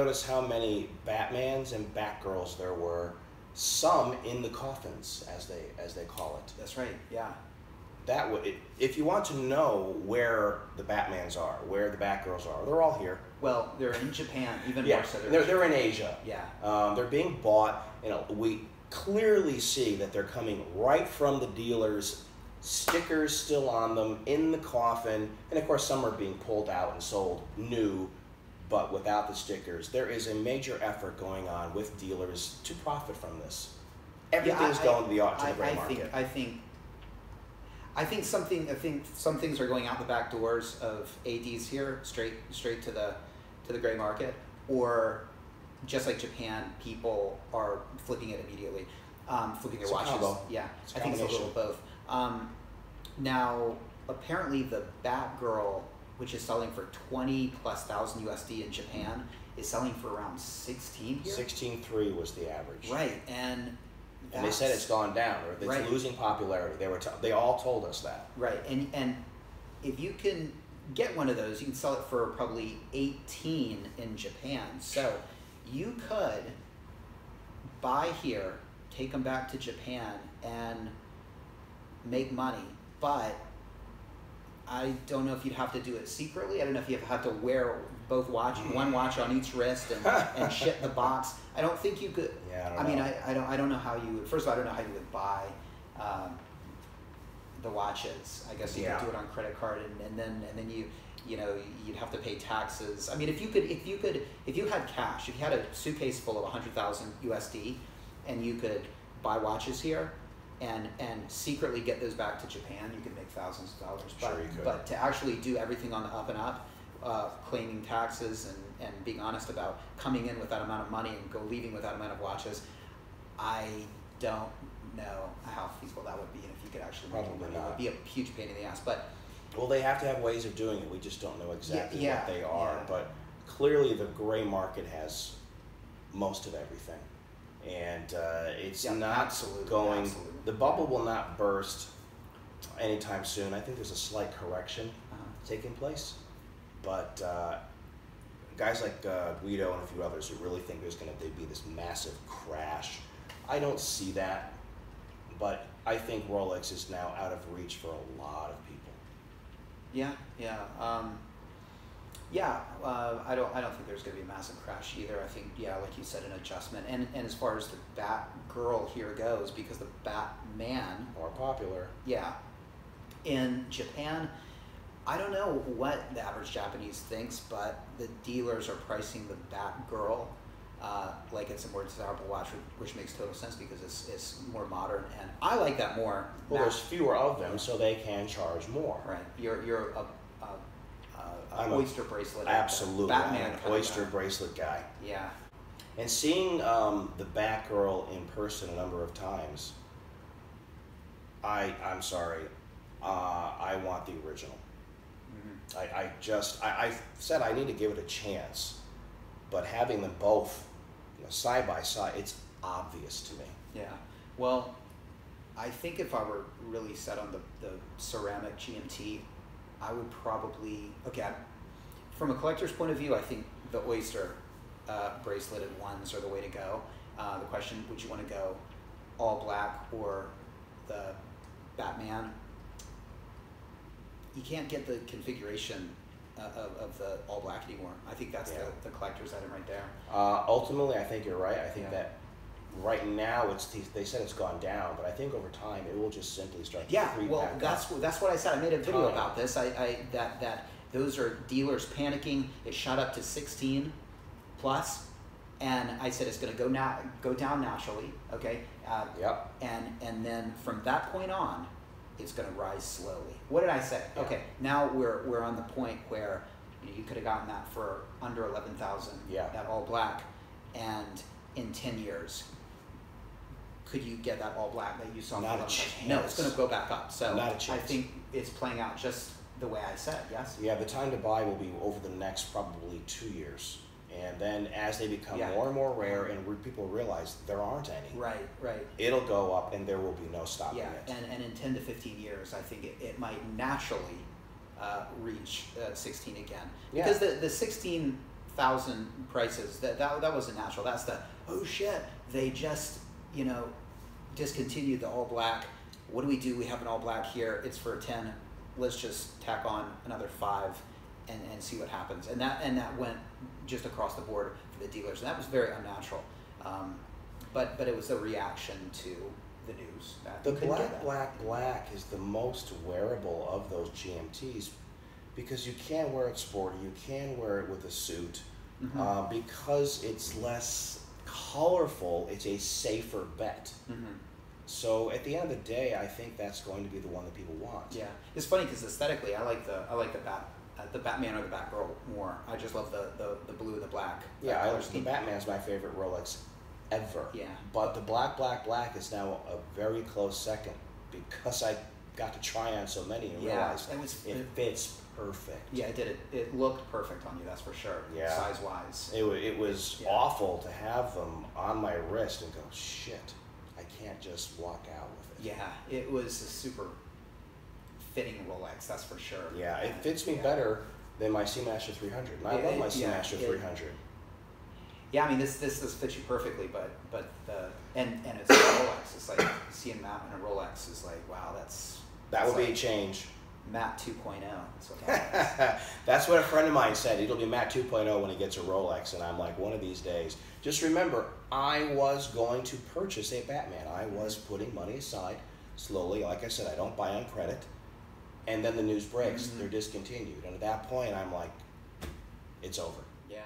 notice how many Batmans and Batgirls there were? Some in the coffins, as they call it. That's right. Yeah. That would, if you want to know where the Batmans are, where the Batgirls are, they're all here. Well, they're in Japan, even Yeah, more so. they're in Asia. Yeah. They're being bought. We clearly see that they're coming right from the dealers. Stickers still on them in the coffin, and of course some are being pulled out and sold new, but without the stickers. There is a major effort going on with dealers to profit from this. Everything's going to the gray market. I think some things are going out the back doors of ADs here, straight to the gray market, or just like Japan, people are flipping it immediately, flipping their watches. Yeah, I think it's a little of both. Now, apparently, the Batgirl, which is selling for 20,000+ USD in Japan, is selling for around 16 here. 16.3 was the average. Right, and they said it's gone down, or it's right. losing popularity. They all told us that. Right, and if you can get one of those, you can sell it for probably 18 in Japan. So you could buy here, take them back to Japan, and make money. But I don't know if you'd have to do it secretly. I don't know if you have to wear both one watch on each wrist and ship the box. I don't think you could. Yeah, I don't know how you would. First of all, I don't know how you would buy the watches. I guess you could do it on credit card, and then you'd have to pay taxes. I mean, if you had cash, if you had a suitcase full of 100,000 USD, and you could buy watches here and secretly get those back to Japan, you could make thousands of dollars. Sure you could. But to actually do everything on the up and up, claiming taxes and being honest about coming in with that amount of money and leaving with that amount of watches, I don't know how feasible that would be, and if you could actually make money. It would be a huge pain in the ass. But well, they have to have ways of doing it. We just don't know exactly what they are. Yeah. But clearly, the gray market has most of everything, and it's not going. Absolutely. The bubble will not burst anytime soon. I think there's a slight correction taking place, but guys like Guido and a few others who really think there's going to be this massive crash. I don't see that, but I think Rolex is now out of reach for a lot of people. Yeah. I don't think there's going to be a massive crash either. I think, like you said, an adjustment. And as far as the Batgirl here goes, because the Batman, More popular. Yeah. In Japan, I don't know what the average Japanese thinks, but the dealers are pricing the Batgirl like it's a more desirable watch, which makes total sense because it's more modern, and I like that more. Well, there's fewer of them, so they can charge more. Right. You're an oyster bracelet. Absolutely. Batman I'm an oyster bracelet guy. Yeah. And seeing the Batgirl in person a number of times, I'm sorry, I want the original. Mm-hmm. I said I need to give it a chance, but having them both side by side, it's obvious to me. Yeah. Well, I think if I were really set on the ceramic GMT, I would probably, from a collector's point of view, I think the oyster braceleted ones are the way to go. The question, would you want to go all black or the Batman? You can't get the configuration of the all black anymore. I think that's the collector's item right there. Ultimately, I think you're right. I think that right now they said it's gone down, but I think over time it will just simply start to creep back that's what I said. I made a video about this. That those are dealers panicking. It shot up to 16 plus, and I said it's going to go down naturally. Okay. And then from that point on, it's going to rise slowly. What did I say? Yeah. Okay, now we're on the point where you could have gotten that for under 11,000. That all black, and in 10 years, could you get that all black that you saw? Not a chance. No, it's going to go back up. So not a chance. I think it's playing out just the way I said. Yes. Yeah, the time to buy will be over the next probably 2 years. And then as they become more and more rare and people realize there aren't any. Right. It'll go up and there will be no stopping it. And in 10 to 15 years, I think it might naturally reach 16 again. Because the 16 thousand prices. That wasn't natural. That's the, oh shit, they just, you know, discontinued the all black. What do? We have an all black here. It's for 10. Let's just tack on another 5 and see what happens. And that went just across the board for the dealers. And that was very unnatural. But it was a reaction to the news. The black is the most wearable of those GMTs because you can wear it sporty, you can wear it with a suit. Because it's less colorful, it's a safer bet. So at the end of the day, I think that's going to be the one that people want. Yeah, it's funny because aesthetically, I like the Batman or the Batgirl more. I just love the blue and the black. Yeah, the Batman's my favorite Rolex ever. Yeah. But the black is now a very close second because I got to try on so many and realized it fits perfect. Yeah, it did. It looked perfect on you, that's for sure. Yeah. Size-wise. It was awful to have them on my wrist and go, shit, I can't just walk out with it. Yeah, it was a super fitting Rolex, that's for sure. Yeah, it fits me better than my Seamaster 300. And I love my Seamaster 300. Yeah, I mean this fits you perfectly, but and it's a Rolex. It's like seeing Matt in a Rolex is like, wow, that would like be a change. Matt 2.0. That's what that is. That's what a friend of mine said. It'll be Matt 2.0 when he gets a Rolex, and I'm like, one of these days. Just remember, I was going to purchase a Batman. I was putting money aside slowly. Like I said, I don't buy on credit. And then the news breaks. They're discontinued. And at that point, I'm like, it's over. Yeah.